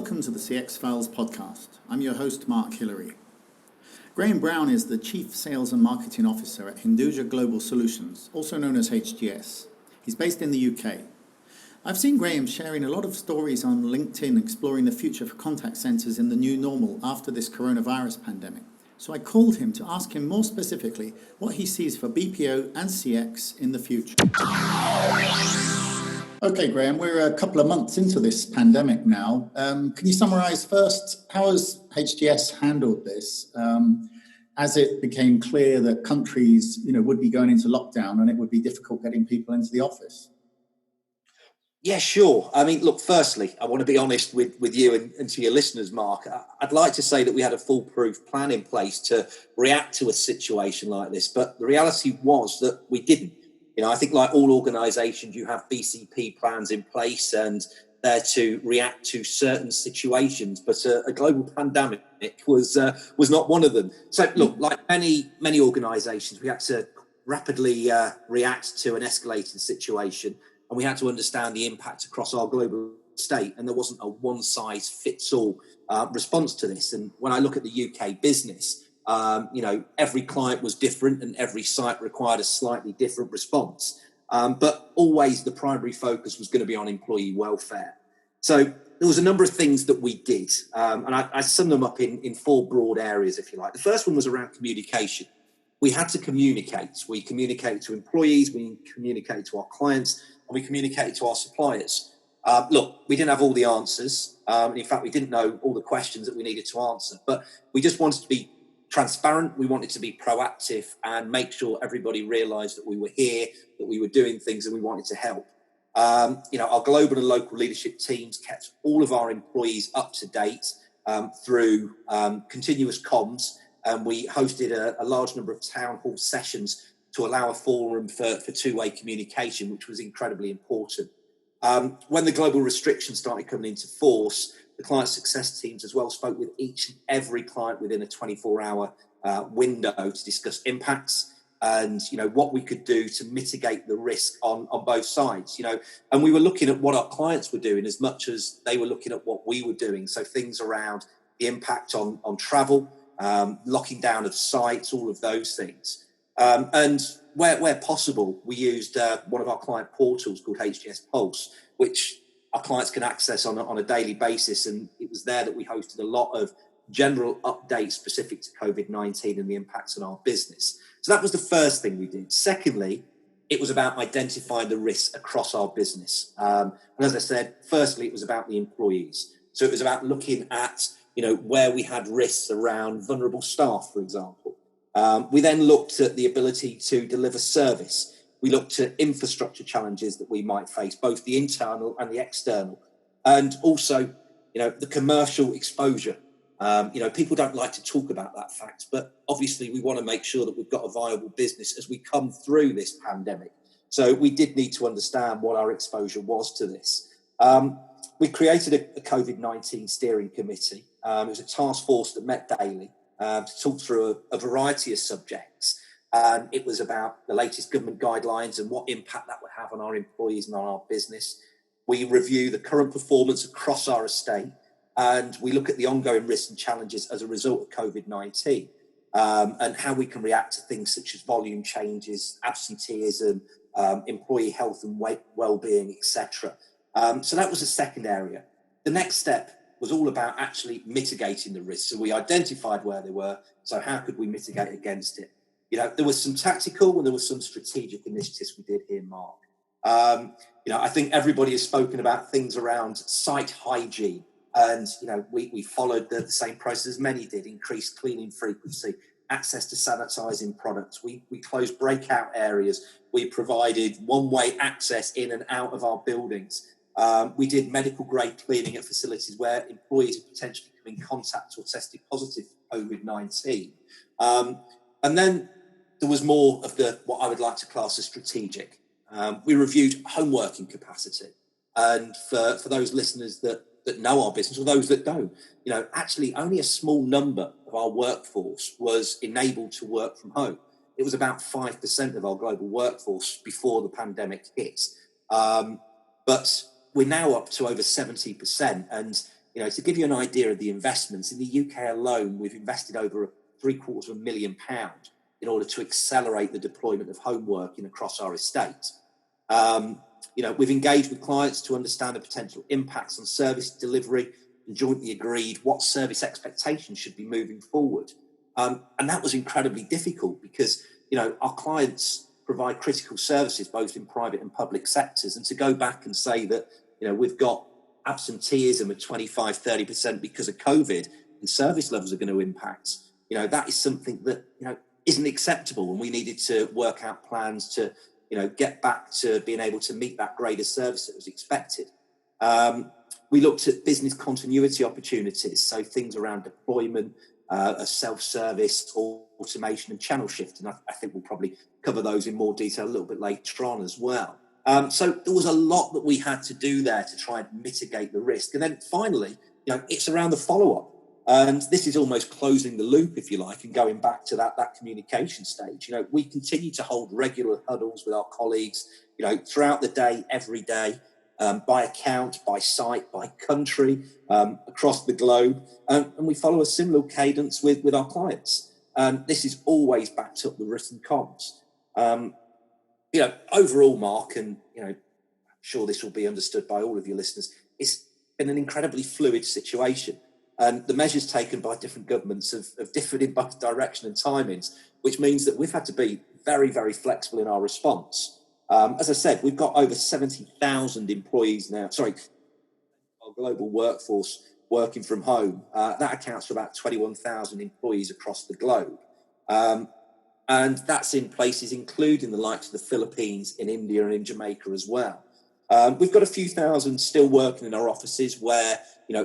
welcome to the CX Files podcast. I'm your host, Mark Hillary. Graham Brown is the Chief Sales and Marketing Officer at Hinduja Global Solutions, also known as HGS. He's based in the UK. I've seen Graham sharing a lot of stories on LinkedIn exploring the future for contact centres in the new normal after this coronavirus pandemic. So I called him to ask him more specifically what he sees for BPO and CX in the future. Okay, Graham, we're a couple of months into this pandemic now. Can you summarise first, how has HGS handled this as it became clear that countries, would be going into lockdown and it would be difficult getting people into the office? Yeah, sure. I mean, look, firstly, I want to be honest with you and to your listeners, Mark. I'd like to say that we had a foolproof plan in place to react to a situation like this, but the reality was that we didn't. I think like all organisations, you have BCP plans in place and they're to react to certain situations, but a global pandemic was not one of them. So look, like many organisations, we had to rapidly react to an escalating situation, and we had to understand the impact across our global estate, and there wasn't a one-size-fits-all response to this. And when I look at the UK business, every client was different and every site required a slightly different response. But always the primary focus was going to be on employee welfare. So there was a number of things that we did, and I sum them up in four broad areas, if you like. The first one was around communication. We had to communicate. We communicated to employees, we communicated to our clients, and we communicated to our suppliers. Look, we didn't have all the answers. In fact, we didn't know all the questions that we needed to answer, but we just wanted to be transparent. We wanted to be proactive and make sure everybody realised that we were here, that we were doing things, and we wanted to help. Our global and local leadership teams kept all of our employees up to date through continuous comms, and we hosted a large number of town hall sessions to allow a forum for two-way communication, which was incredibly important. When the global restrictions started coming into force, the client success teams as well spoke with each and every client within a 24-hour window to discuss impacts and, what we could do to mitigate the risk on both sides, And we were looking at what our clients were doing as much as they were looking at what we were doing. So things around the impact on travel, locking down of sites, all of those things. And where possible, we used one of our client portals called HGS Pulse, which our clients can access on a daily basis. And it was there that we hosted a lot of general updates specific to COVID-19 and the impacts on our business. So that was the first thing we did. Secondly, it was about identifying the risks across our business. And as I said, firstly, it was about the employees. So it was about looking at, where we had risks around vulnerable staff, for example. We then looked at the ability to deliver service. We looked at infrastructure challenges that we might face, both the internal and the external, and also, the commercial exposure. People don't like to talk about that fact, but obviously we want to make sure that we've got a viable business as we come through this pandemic. So we did need to understand what our exposure was to this. We created a COVID-19 steering committee. It was a task force that met daily to talk through a variety of subjects. And it was about the latest government guidelines and what impact that would have on our employees and on our business. We review the current performance across our estate, and we look at the ongoing risks and challenges as a result of COVID-19 and how we can react to things such as volume changes, absenteeism, employee health and well-being, etc. So that was the second area. The next step was all about actually mitigating the risks. So we identified where they were. So how could we mitigate against it? There was some tactical and there was some strategic initiatives we did here, Mark. I think everybody has spoken about things around site hygiene. And, we followed the same process as many did: increased cleaning frequency, access to sanitising products. We closed breakout areas. We provided one-way access in and out of our buildings. We did medical grade cleaning at facilities where employees had potentially come in contact or tested positive for COVID-19. And then there was more of what I would like to class as strategic. We reviewed home working capacity. And for those listeners that know our business or those that don't, actually only a small number of our workforce was enabled to work from home. It was about 5% of our global workforce before the pandemic hit. But we're now up to over 70%. And, To give you an idea of the investments, in the UK alone, we've invested over £750,000 in order to accelerate the deployment of home working across our estate. We've engaged with clients to understand the potential impacts on service delivery and jointly agreed what service expectations should be moving forward. And that was incredibly difficult because, our clients provide critical services both in private and public sectors. And to go back and say that, we've got absenteeism of 25-30% because of COVID and service levels are going to impact, that is something that, isn't acceptable. And we needed to work out plans to, get back to being able to meet that greater service that was expected. We looked at business continuity opportunities, so things around deployment, self-service, automation and channel shift. And I think we'll probably cover those in more detail a little bit later on as well. So there was a lot that we had to do there to try and mitigate the risk. And then finally, it's around the follow-up. And this is almost closing the loop, if you like, and going back to that communication stage. We continue to hold regular huddles with our colleagues, throughout the day, every day, by account, by site, by country, across the globe. And we follow a similar cadence with our clients. This is always backed up with written comms. Overall, Mark, and, I'm sure this will be understood by all of your listeners, it's been an incredibly fluid situation. And the measures taken by different governments have differed in both direction and timings, which means that we've had to be very, very flexible in our response. As I said, we've got over 70,000 employees now, our global workforce working from home. That accounts for about 21,000 employees across the globe. And that's in places including the likes of the Philippines, in India and in Jamaica as well. We've got a few thousand still working in our offices where,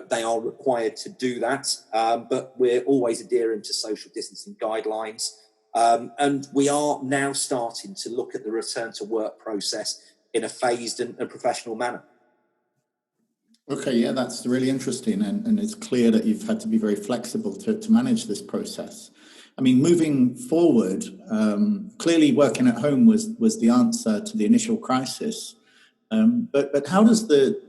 they are required to do that, but we're always adhering to social distancing guidelines. And we are now starting to look at the return to work process in a phased and professional manner. Okay, yeah, that's really interesting. And it's clear that you've had to be very flexible to manage this process. I mean, moving forward, clearly working at home was the answer to the initial crisis. But how does the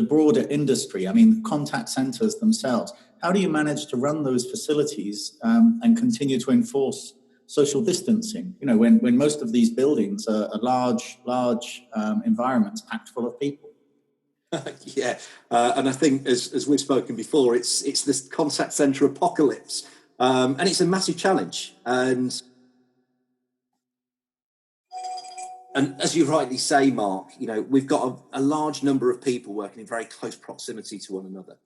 broader industry, contact centers themselves, how do you manage to run those facilities and continue to enforce social distancing? When most of these buildings are large environments packed full of people. Yeah, and I think as we've spoken before, it's this contact center apocalypse, and it's a massive challenge. And as you rightly say, Mark, we've got a large number of people working in very close proximity to one another.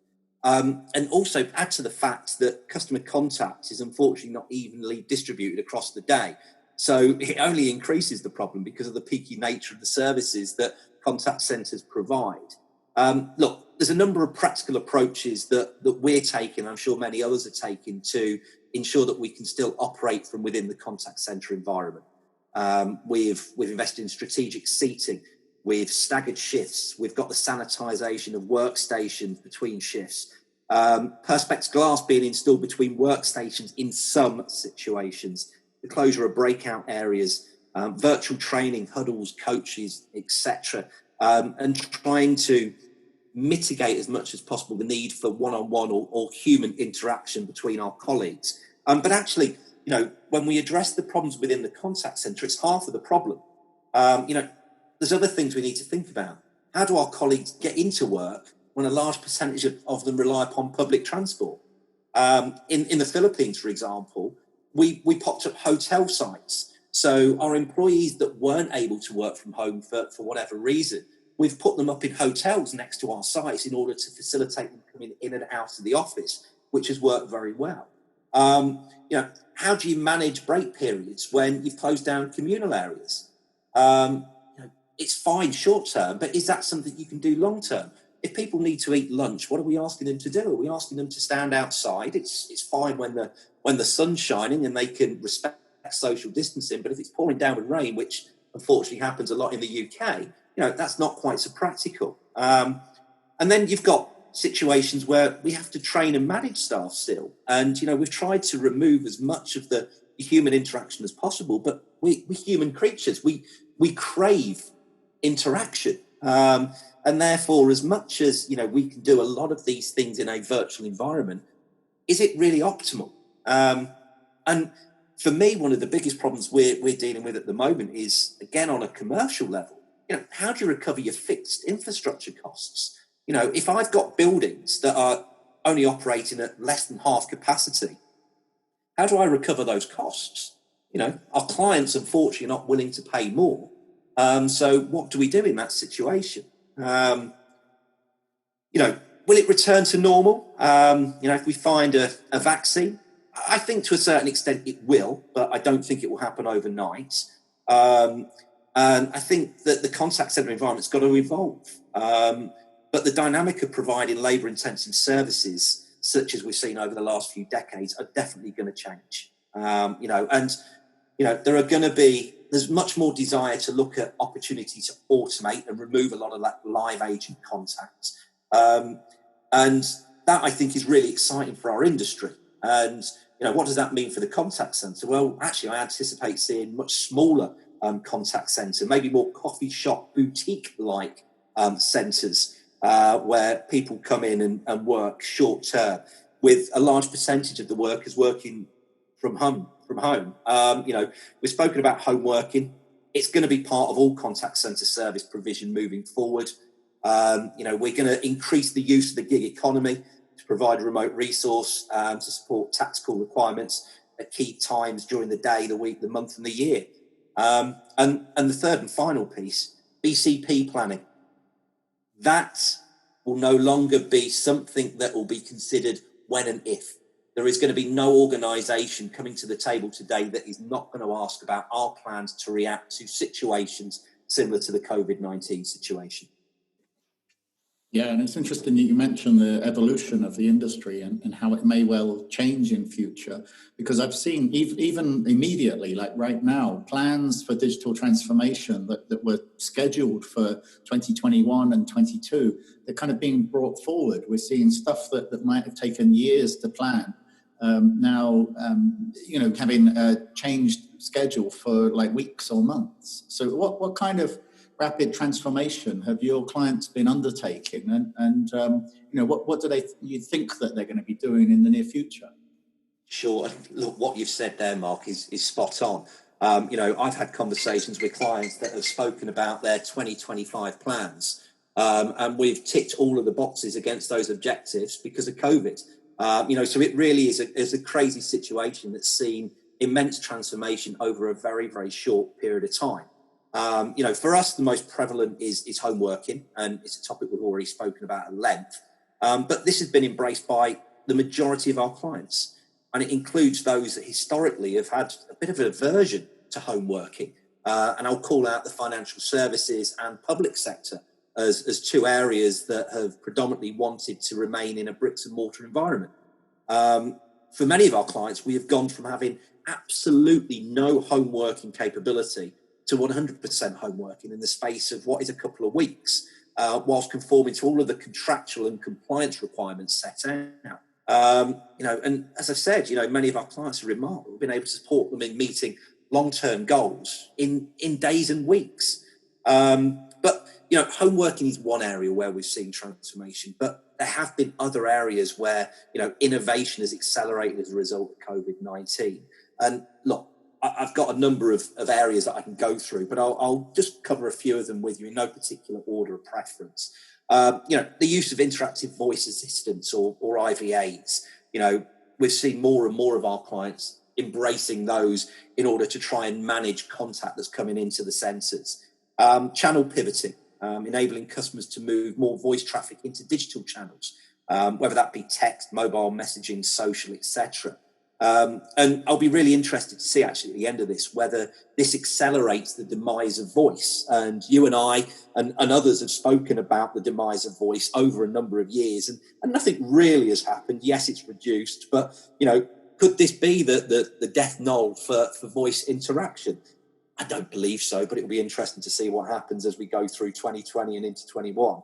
And also add to the fact that customer contact is unfortunately not evenly distributed across the day. So it only increases the problem because of the peaky nature of the services that contact centres provide. Look, there's a number of practical approaches that we're taking, I'm sure many others are taking, to ensure that we can still operate from within the contact centre environment. We've invested in strategic seating, we've staggered shifts, we've got the sanitisation of workstations between shifts, Perspex glass being installed between workstations in some situations, the closure of breakout areas, virtual training, huddles, coaches, etc., and trying to mitigate as much as possible the need for one-on-one or human interaction between our colleagues. But actually, when we address the problems within the contact centre, it's half of the problem. There's other things we need to think about. How do our colleagues get into work when a large percentage of them rely upon public transport? In the Philippines, for example, we popped up hotel sites. So our employees that weren't able to work from home for whatever reason, we've put them up in hotels next to our sites in order to facilitate them coming in and out of the office, which has worked very well. How do you manage break periods when you've closed down communal areas? It's fine short term, but is that something you can do long term? If people need to eat lunch, what are we asking them to do? Are we asking them to stand outside? It's fine when the sun's shining and they can respect social distancing, but if it's pouring down with rain, which unfortunately happens a lot in the UK, that's not quite so practical. And then you've got situations where we have to train and manage staff still. And, we've tried to remove as much of the human interaction as possible, but we're human creatures. We crave interaction. And therefore, as much as, we can do a lot of these things in a virtual environment, is it really optimal? And for me, one of the biggest problems we're dealing with at the moment is, again, on a commercial level, how do you recover your fixed infrastructure costs? If I've got buildings that are only operating at less than half capacity, how do I recover those costs? Our clients, unfortunately, are not willing to pay more. So what do we do in that situation? Will it return to normal? If we find a vaccine, I think to a certain extent it will, but I don't think it will happen overnight. And I think that the contact centre environment's got to evolve. But the dynamic of providing labour-intensive services, such as we've seen over the last few decades, are definitely going to change. There's much more desire to look at opportunity to automate and remove a lot of that live agent contact. And that, I think, is really exciting for our industry. And, what does that mean for the contact centre? Well, actually, I anticipate seeing much smaller contact centre, maybe more coffee shop, boutique-like centres where people come in and work short term, with a large percentage of the workers working from home. We've spoken about home working. It's going to be part of all contact centre service provision moving forward. We're going to increase the use of the gig economy to provide a remote resource to support tactical requirements at key times during the day, the week, the month, and the year. And the third and final piece, BCP planning. That will no longer be something that will be considered when and if. There is going to be no organisation coming to the table today that is not going to ask about our plans to react to situations similar to the COVID-19 situation. Yeah, and it's interesting that you mentioned the evolution of the industry and how it may well change in future, because I've seen even immediately, like right now, plans for digital transformation that were scheduled for 2021 and 22, they're kind of being brought forward. We're seeing stuff that might have taken years to plan. Having a changed schedule for like weeks or months. So what kind of rapid transformation have your clients been undertaking, and what do you think that they're going to be doing in the near future? Sure. Look, what you've said there, Mark, is spot on. I've had conversations with clients that have spoken about their 2025 plans, and we've ticked all of the boxes against those objectives because of COVID. So it really is a crazy situation that's seen immense transformation over a very, very short period of time. For us, the most prevalent is home working, and it's a topic we've already spoken about at length. But this has been embraced by the majority of our clients, and it includes those that historically have had a bit of an aversion to home working. And I'll call out the financial services and public sector as two areas that have predominantly wanted to remain in a bricks and mortar environment. For many of our clients, we have gone from having absolutely no home working capability to 100% home working in the space of what is a couple of weeks, whilst conforming to all of the contractual and compliance requirements set out. And as I said, many of our clients are remarkable. We've been able to support them in meeting long-term goals in days and weeks. But home working is one area where we've seen transformation, but there have been other areas where, innovation has accelerated as a result of COVID-19. And look, I've got a number of areas that I can go through, but I'll just cover a few of them with you in no particular order of preference. The use of interactive voice assistants or IVAs. We've seen more and more of our clients embracing those in order to try and manage contact that's coming into the centres. Channel pivoting, enabling customers to move more voice traffic into digital channels, whether that be text, mobile messaging, social, etc. And I'll be really interested to see actually at the end of this whether this accelerates the demise of voice. And you and I and others have spoken about the demise of voice over a number of years, and nothing really has happened. Yes, it's reduced, but could this be the death knell for voice interaction? I don't believe so, but it'll be interesting to see what happens as we go through 2020 and into 21.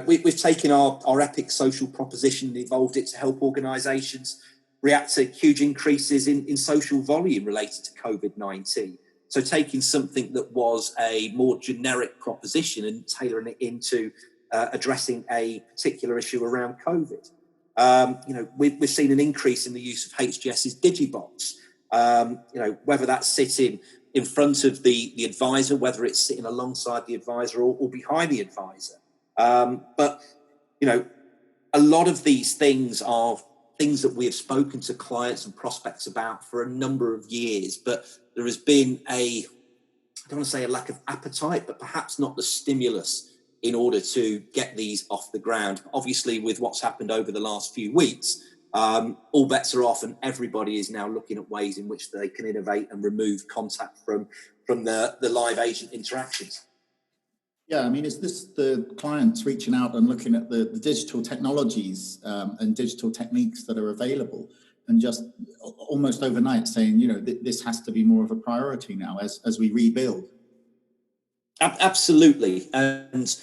We've taken our epic social proposition and evolved it to help organisations react to huge increases in social volume related to COVID-19. So taking something that was a more generic proposition and tailoring it into addressing a particular issue around COVID. We've seen an increase in the use of HGS's Digibox. Whether that's sitting in front of the advisor, whether it's sitting alongside the advisor or behind the advisor. But a lot of these things are things that we have spoken to clients and prospects about for a number of years, but there has been I don't want to say a lack of appetite, but perhaps not the stimulus in order to get these off the ground. Obviously, with what's happened over the last few weeks, all bets are off, and everybody is now looking at ways in which they can innovate and remove contact from the live agent interactions. Yeah, I mean, is this the clients reaching out and looking at the digital technologies and digital techniques that are available, and just almost overnight saying, this has to be more of a priority now as we rebuild? Absolutely. And,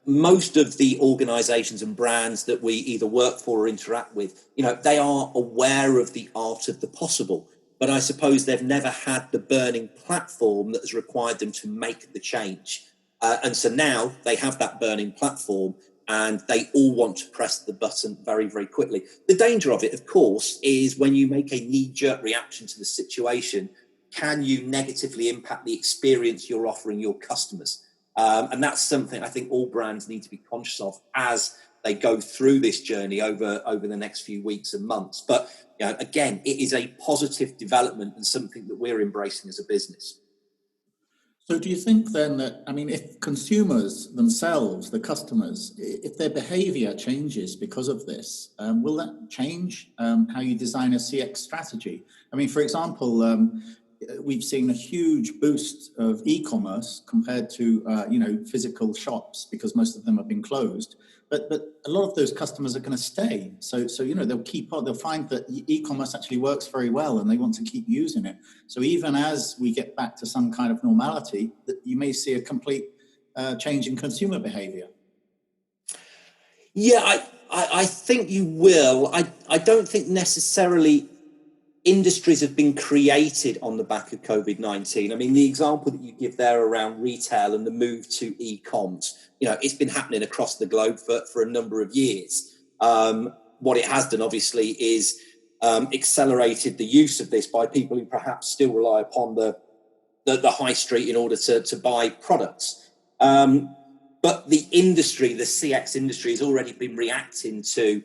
most of the organizations and brands that we either work for or interact with, they are aware of the art of the possible. But I suppose they've never had the burning platform that has required them to make the change. And so now they have that burning platform and they all want to press the button very, very quickly. The danger of it, of course, is when you make a knee-jerk reaction to the situation, can you negatively impact the experience you're offering your customers? And that's something I think all brands need to be conscious of as they go through this journey over the next few weeks and months. But again, it is a positive development and something that we're embracing as a business. So do you think then that, if consumers themselves, the customers, if their behavior changes because of this, will that change how you design a CX strategy? For example, we've seen a huge boost of e-commerce compared to, physical shops because most of them have been closed. But a lot of those customers are going to stay. So they'll keep on. They'll find that e-commerce actually works very well, and they want to keep using it. So even as we get back to some kind of normality, that you may see a complete change in consumer behavior. Yeah, I think you will. I don't think necessarily industries have been created on the back of COVID-19. The example that you give there around retail and the move to e-coms, it's been happening across the globe for a number of years. What it has done, obviously, is accelerated the use of this by people who perhaps still rely upon the high street in order to buy products. But the industry, the CX industry, has already been reacting to,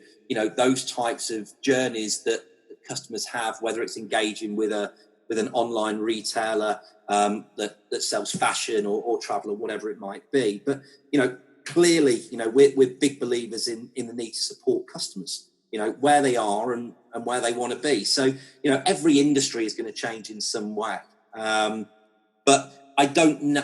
those types of journeys that customers have, whether it's engaging with an online retailer that sells fashion or travel or whatever it might be. But clearly, we're big believers in the need to support customers, where they are and where they want to be. So every industry is going to change in some way. But I don't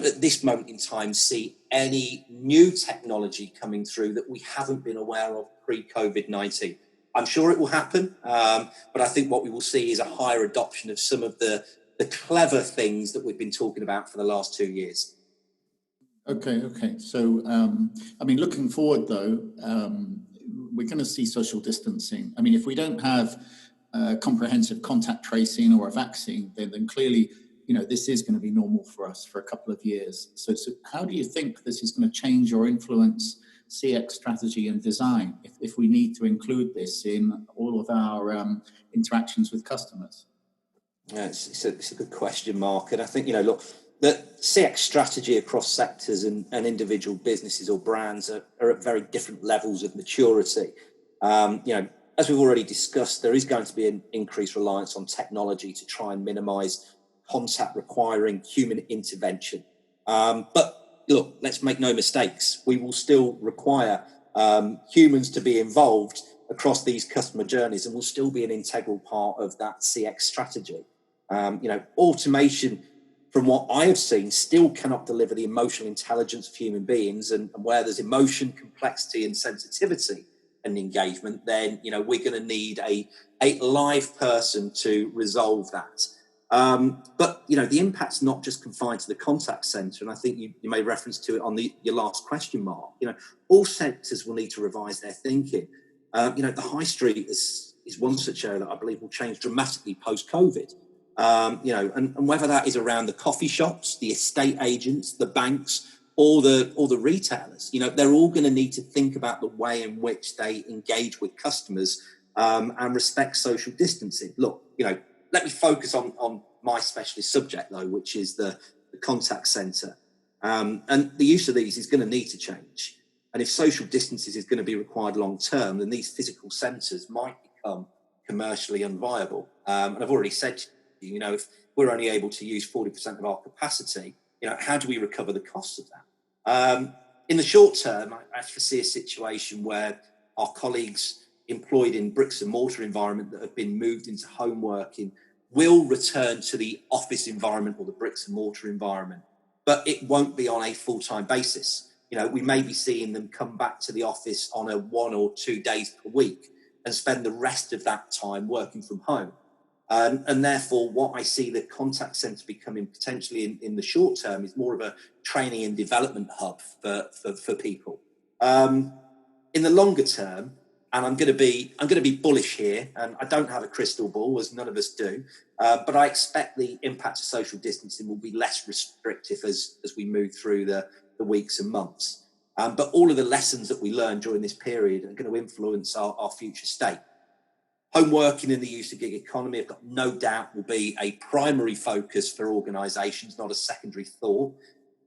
at this moment in time see any new technology coming through that we haven't been aware of pre-COVID-19. I'm sure it will happen, but I think what we will see is a higher adoption of some of the clever things that we've been talking about for the last 2 years. Okay. So, looking forward though, we're going to see social distancing. If we don't have comprehensive contact tracing or a vaccine, then clearly, this is going to be normal for us for a couple of years. So how do you think this is going to change or influence CX strategy and design if we need to include this in all of our interactions with customers? Yeah, it's a good question, Mark. And I think, look, the CX strategy across sectors and individual businesses or brands are at very different levels of maturity. As we've already discussed, there is going to be an increased reliance on technology to try and minimize contact requiring human intervention. But look, let's make no mistakes. We will still require humans to be involved across these customer journeys and will still be an integral part of that CX strategy. Automation, from what I have seen, still cannot deliver the emotional intelligence of human beings. And where there's emotion, complexity and sensitivity and engagement, then, we're going to need a live person to resolve that. But the impact's not just confined to the contact centre, and I think you made reference to it on your last question, Mark. All sectors will need to revise their thinking. The high street is one such area that I believe will change dramatically post-COVID. And whether that is around the coffee shops, the estate agents, the banks, or the retailers, they're all going to need to think about the way in which they engage with customers and respect social distancing. Look, let me focus on my specialist subject though, which is the contact centre. And the use of these is going to need to change. And if social distances is going to be required long term, then these physical centres might become commercially unviable. And I've already said, if we're only able to use 40% of our capacity, how do we recover the costs of that? In the short term, I foresee a situation where our colleagues employed in bricks and mortar environment that have been moved into home working will return to the office environment or the bricks and mortar environment, but it won't be on a full-time basis. We may be seeing them come back to the office on a 1 or 2 days per week and spend the rest of that time working from home. And therefore, what I see the contact centre becoming potentially in the short term is more of a training and development hub for people. In the longer term, and I'm going to be bullish here, and I don't have a crystal ball, as none of us do, but I expect the impact of social distancing will be less restrictive as we move through the weeks and months. But all of the lessons that we learn during this period are going to influence our future state. Home working and the use of gig economy, I've got no doubt, will be a primary focus for organisations, not a secondary thought.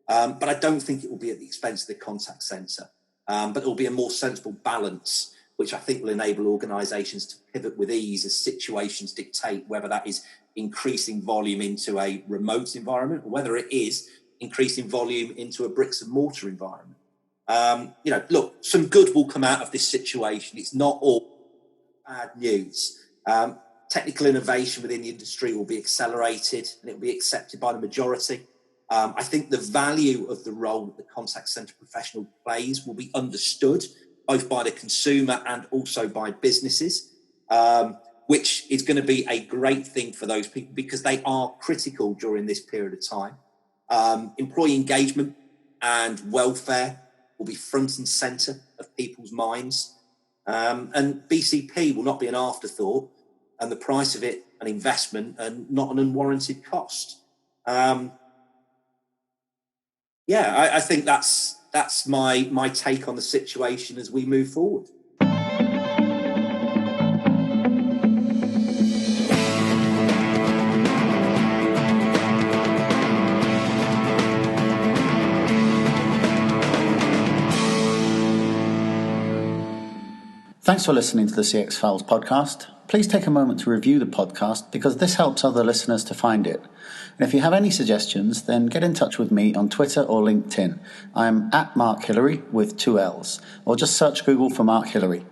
But I don't think it will be at the expense of the contact centre. But it will be a more sensible balance, which I think will enable organisations to pivot with ease as situations dictate, whether that is increasing volume into a remote environment or whether it is increasing volume into a bricks and mortar environment. Look, some good will come out of this situation. It's not all bad news. Technical innovation within the industry will be accelerated and it will be accepted by the majority. I think the value of the role that the contact centre professional plays will be understood both by the consumer and also by businesses, which is going to be a great thing for those people because they are critical during this period of time. Employee engagement and welfare will be front and centre of people's minds. And BCP will not be an afterthought, and the price of it an investment and not an unwarranted cost. I think that's my take on the situation as we move forward. Thanks for listening to the CX Files podcast. Please take a moment to review the podcast because this helps other listeners to find it. And if you have any suggestions, then get in touch with me on Twitter or LinkedIn. I'm at Mark Hillary with 2 L's, or just search Google for Mark Hillary.